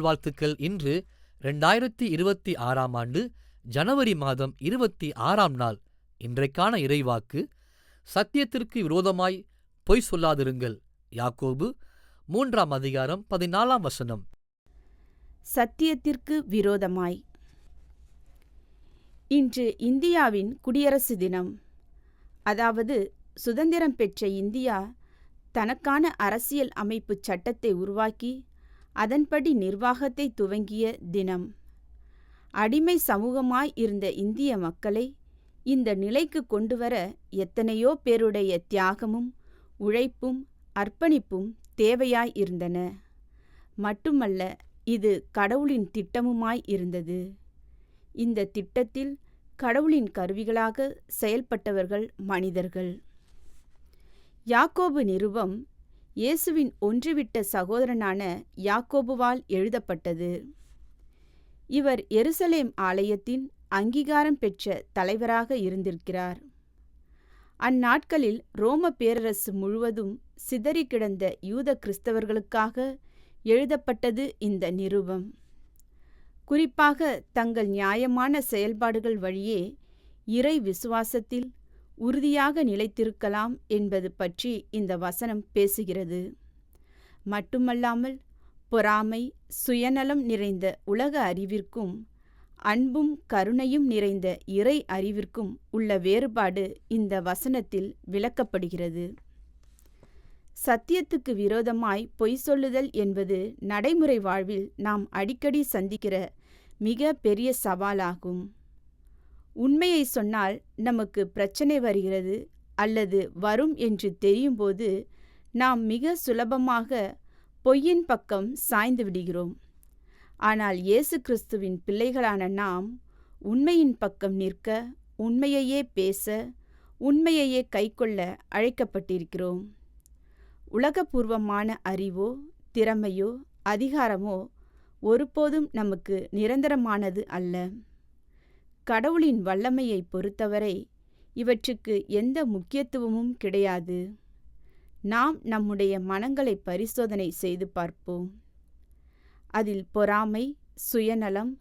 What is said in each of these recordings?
வாழ்த்துக்கள். இன்று 2026ஆம் ஆண்டு ஜனவரி மாதம் 26ஆம் நாள். இன்றைக்கான இறைவாக்கு: சத்தியத்திற்கு விரோதமாய் பொய் சொல்லாதிருங்கள். யாக்கோபு 3ஆம் அதிகாரம் 14ஆம் வசனம். சத்தியத்திற்கு விரோதமாய். இன்று இந்தியாவின் குடியரசு தினம். அதாவது சுதந்திரம் பெற்ற இந்தியா தனக்கான அரசியல் அமைப்பு சட்டத்தை உருவாக்கி அதன்படி நிர்வாகத்தை துவங்கிய தினம். அடிமை சமூகமாய் இருந்த இந்திய மக்களை இந்த நிலைக்கு கொண்டுவர எத்தனையோ பேருடைய தியாகமும் உழைப்பும் அர்ப்பணிப்பும் தேவையாய் இருந்தன. மட்டுமல்ல, இது கடவுளின் திட்டமுமாய் இருந்தது. இந்த திட்டத்தில் கடவுளின் கருவிகளாக செயல்பட்டவர்கள் மனிதர்கள். யாக்கோபு நிருபம் இயேசுவின் ஒன்றுவிட்ட சகோதரனான யாக்கோபுவால் எழுதப்பட்டது. இவர் எருசலேம் ஆலயத்தின் அங்கீகாரம் பெற்ற தலைவராக இருந்திருக்கிறார். அந்நாட்களில் ரோம பேரரசு முழுவதும் சிதறி கிடந்த யூத கிறிஸ்தவர்களுக்காக எழுதப்பட்டது இந்த நிருபம். குறிப்பாக தங்கள் நியாயமான செயல்பாடுகள் வழியே இறை விசுவாசத்தில் உறுதியாக நிலைத்திருக்கலாம் என்பது பற்றி இந்த வசனம் பேசுகிறது. மட்டுமல்லாமல் பொறாமை, சுயநலம் நிறைந்த உலக அறிவிற்கும் அன்பும் கருணையும் நிறைந்த இறை அறிவிற்கும் உள்ள வேறுபாடு இந்த வசனத்தில் விளக்கப்படுகிறது. சத்தியத்துக்கு விரோதமாய் பொய் சொல்லுதல் என்பது நடைமுறை வாழ்வில் நாம் அடிக்கடி சந்திக்கிற மிக பெரிய சவாலாகும். உண்மையை சொன்னால் நமக்கு பிரச்சனை வருகிறது அல்லது வரும் என்று தெரியும்போது நாம் மிக சுலபமாக பொய்யின் பக்கம் சாய்ந்து விடுகிறோம். ஆனால் இயேசு கிறிஸ்துவின் பிள்ளைகளான நாம் உண்மையின் பக்கம் நிற்க, உண்மையையே பேச, உண்மையையே கைக்கொள்ள அழைக்கப்பட்டிருக்கிறோம். உலகபூர்வமான அறிவோ திறமையோ அதிகாரமோ ஒருபோதும் நமக்கு நிரந்தரமானது அல்ல. கடவுளின் வல்லமையை பொறுத்தவரை இவற்றுக்கு எந்த முக்கியத்துவமும் கிடையாது. நாம் நம்முடைய மனங்களை பரிசோதனை செய்து பார்ப்போம். அதில் பொறாமை, சுயநலம்,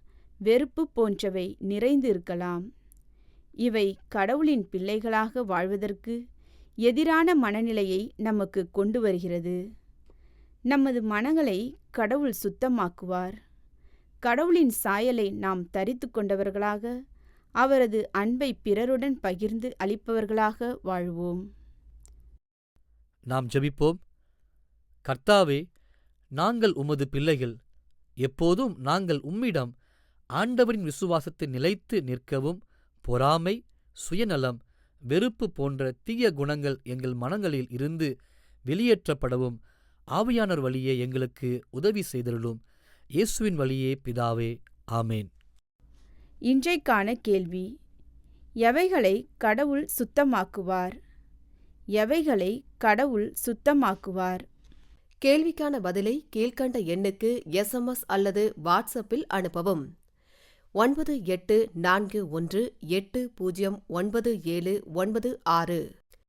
வெறுப்பு போன்றவை நிறைந்து இருக்கலாம். இவை கடவுளின் பிள்ளைகளாக வாழ்வதற்கு எதிரான மனநிலையை நமக்கு கொண்டு வருகிறது. நமது மனங்களை கடவுள் சுத்தமாக்குவார். கடவுளின் சாயலை நாம் தரித்து கொண்டவர்களாக, அவரது அன்பை பிறருடன் பகிர்ந்து அளிப்பவர்களாக வாழ்வோம். நாம் ஜெபிப்போம். கர்த்தாவே, நாங்கள் உமது பிள்ளைகள். எப்போதும் நாங்கள் உம்மிடம் ஆண்டவரின் விசுவாசத்தை நிலைத்து நிற்கவும், பொறாமை, சுயநலம், வெறுப்பு போன்ற தீய குணங்கள் எங்கள் மனங்களில் இருந்து வெளியேற்றப்படவும் ஆவியானவர் வழியே எங்களுக்கு உதவி செய்தருளும். இயேசுவின் வழியே பிதாவே, ஆமேன். இன்றைக்கான கேள்வி: எவைகளை கடவுள் சுத்தமாக்குவார்? எவைகளை கடவுள் சுத்தமாக்குவார்? கேள்விக்கான பதிலை கீழ்க்கண்ட எண்ணுக்கு SMS அல்லது வாட்ஸ்அப்பில் அனுப்பவும். 9841809796.